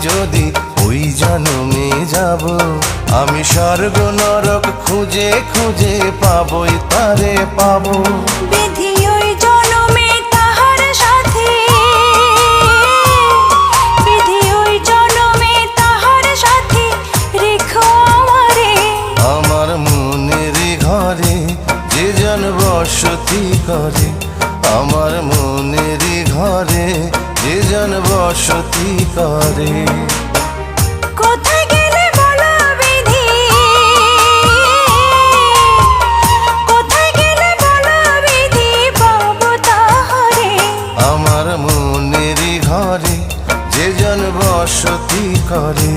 যদি ওই জন্মে যাব, আমি স্বর্গ নরক খুঁজে খুঁজে পাবই তারে পাবো। বিধি ওই জন্মে তাহার সাথে, বিধি ওই জন্মে তাহার সাথে রেখো আমারে। আমার মনের ঘরে যে জন বসতি করে, আমার মনের ঘরে যে জন বসতি করে। কোথায় গেলে বলো বিধি, কোথায় গেলে বলো বিধি পাবো তাহারে। আমার মনের ঘরে যে জন বসতি করে।